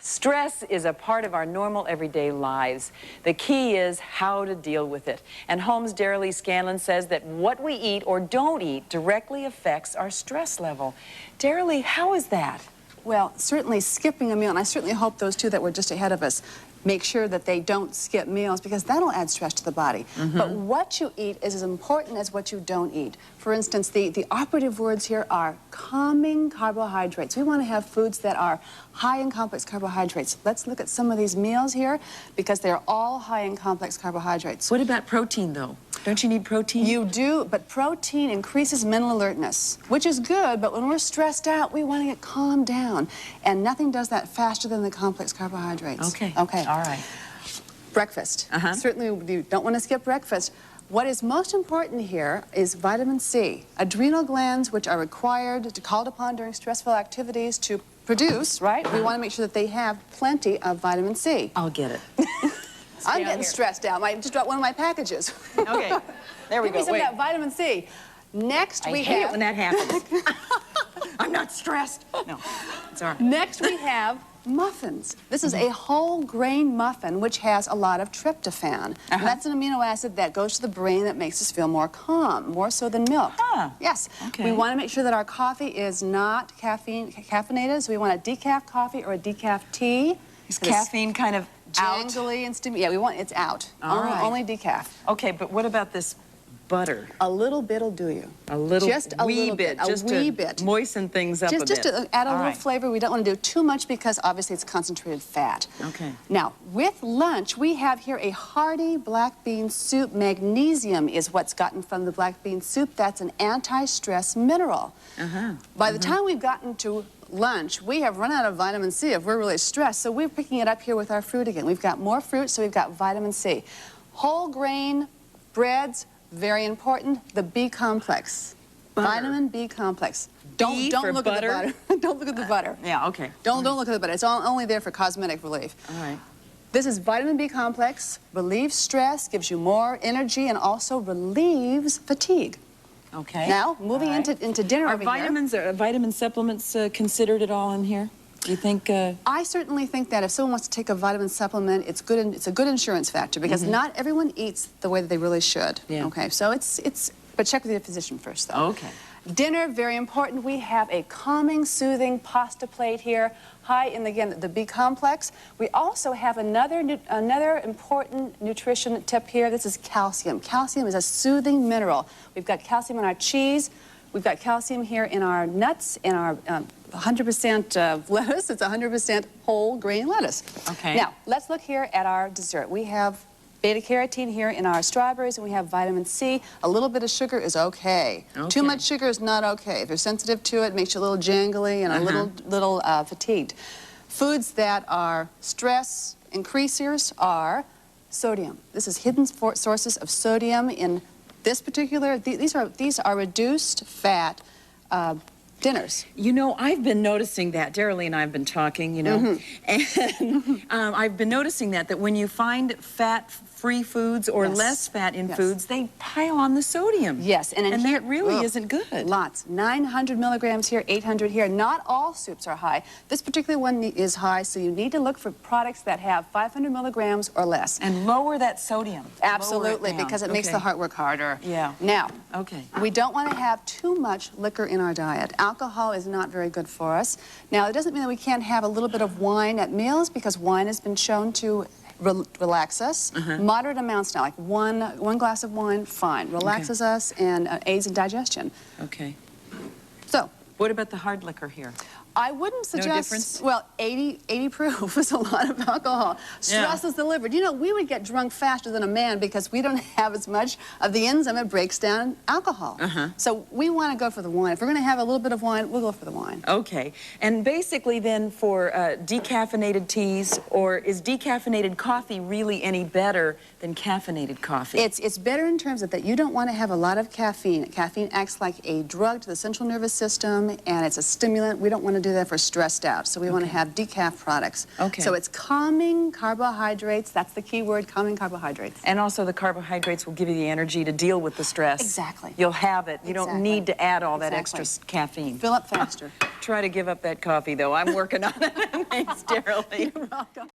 Stress is a part of our normal everyday lives. The key is how to deal with it. And Holmes' Deralee Scanlon says that what we eat or don't eat directly affects our stress level. Deralee, how is that? Well, certainly skipping a meal, and I certainly hope those two that were just ahead of us make sure that they don't skip meals, because that'll add stress to the body. But what you eat is as important as what you don't eat. For instance, the operative words here are calming carbohydrates. We want to have foods that are high in complex carbohydrates. Let's look at some of these meals here, because they're all high in complex carbohydrates. What about protein, though? Don't you need protein? You do, but protein increases mental alertness, which is good, but when we're stressed out, we want to get calmed down. And nothing does that faster than the complex carbohydrates. Okay. Okay. All right. Breakfast. Certainly, you don't want to skip breakfast. What is most important here is vitamin C. Adrenal glands, which are required, called upon during stressful activities to produce, right? We want to make sure that they have plenty of vitamin C. I'll get it. I'm getting stressed out. I just dropped one of my packages. Okay, there we go. Give me some of that vitamin C. Next, we I hate have... it when that happens. I'm not stressed. No, it's all right. Next, we have muffins. This is a whole grain muffin, which has a lot of tryptophan. And that's an amino acid that goes to the brain that makes us feel more calm, more so than milk. Yes. Okay. We want to make sure that our coffee is not caffeinated, so we want a decaf coffee or a decaf tea. Is caffeine kind of out? Jangly and stimulating. Yeah, we want it's out. Only decaf. Okay, but what about this butter? A little bit'll do you. A little, just a wee little bit, bit. just a wee to bit. Moisten things up a bit. Just to add a little flavor. We don't want to do too much because obviously it's concentrated fat. Okay. Now, with lunch, we have here a hearty black bean soup. Magnesium is what's gotten from the black bean soup. That's an anti-stress mineral. By the time we've gotten to lunch, we have run out of vitamin C if we're really stressed, so we're picking it up here with our fruit again. We've got more fruit, so we've got vitamin C. Whole grain breads, very important. The B complex. Butter. Vitamin B complex. Don't look at the butter. Don't look at the butter. Yeah, okay. Don't look at the butter. It's only there for cosmetic relief. All right. This is vitamin B complex, relieves stress, gives you more energy, and also relieves fatigue. Okay. Now, moving into dinner Are over vitamins, here. are vitamin supplements considered at all in here? Do you think? I certainly think that if someone wants to take a vitamin supplement, it's good. It's a good insurance factor, because not everyone eats the way that they really should. Yeah. Okay. So but check with your physician first, though. Okay. Dinner, very important. We have a calming, soothing pasta plate here, high in, again, the B complex. We also have another important nutrition tip here. This is calcium. Calcium is a soothing mineral. We've got calcium in our cheese. We've got calcium here in our nuts, in our 100% lettuce. It's 100% whole grain lettuce. Okay. Now, let's look here at our dessert. We have beta-carotene here in our strawberries, and we have vitamin C. A little bit of sugar is okay. Too much sugar is not okay. If you're sensitive to it, it makes you a little jangly and a little fatigued. Foods that are stress increasers are sodium. This is hidden sources of sodium in this particular. These are reduced fat dinners. You know, I've been noticing that. Deralee and I have been talking, you know, and I've been noticing that when you find fat-free foods or less fat in foods, they pile on the sodium. Yes, and that really isn't good. Lots. 900 milligrams here, 800 here. Not all soups are high. This particular one is high, so you need to look for products that have 500 milligrams or less. And lower that sodium. Absolutely, because it makes the heart work harder. Yeah. Now, okay, we don't want to have too much liquor in our diet. Alcohol is not very good for us. Now, it doesn't mean that we can't have a little bit of wine at meals, because wine has been shown to relax us. Moderate amounts now, like one glass of wine, fine. Relaxes us and aids in digestion. Okay. So, what about the hard liquor here? I wouldn't suggest, no difference? Well, 80 proof is a lot of alcohol. Stress is delivered. You know, we would get drunk faster than a man because we don't have as much of the enzyme that breaks down alcohol. So we want to go for the wine. If we're going to have a little bit of wine, we'll go for the wine. Okay. And basically then for decaffeinated teas, or is decaffeinated coffee really any better than caffeinated coffee? It's better in terms of that you don't want to have a lot of caffeine. Caffeine acts like a drug to the central nervous system, and it's a stimulant. We don't want to do that for stressed out, so we want to have decaf products. Okay. So it's calming carbohydrates. That's the key word, calming carbohydrates. And also the carbohydrates will give you the energy to deal with the stress. Exactly. You'll have it. You don't need to add all that extra caffeine. Fill up faster. try to give up that coffee, though. I'm working on it. Thanks, Deralee. You're welcome.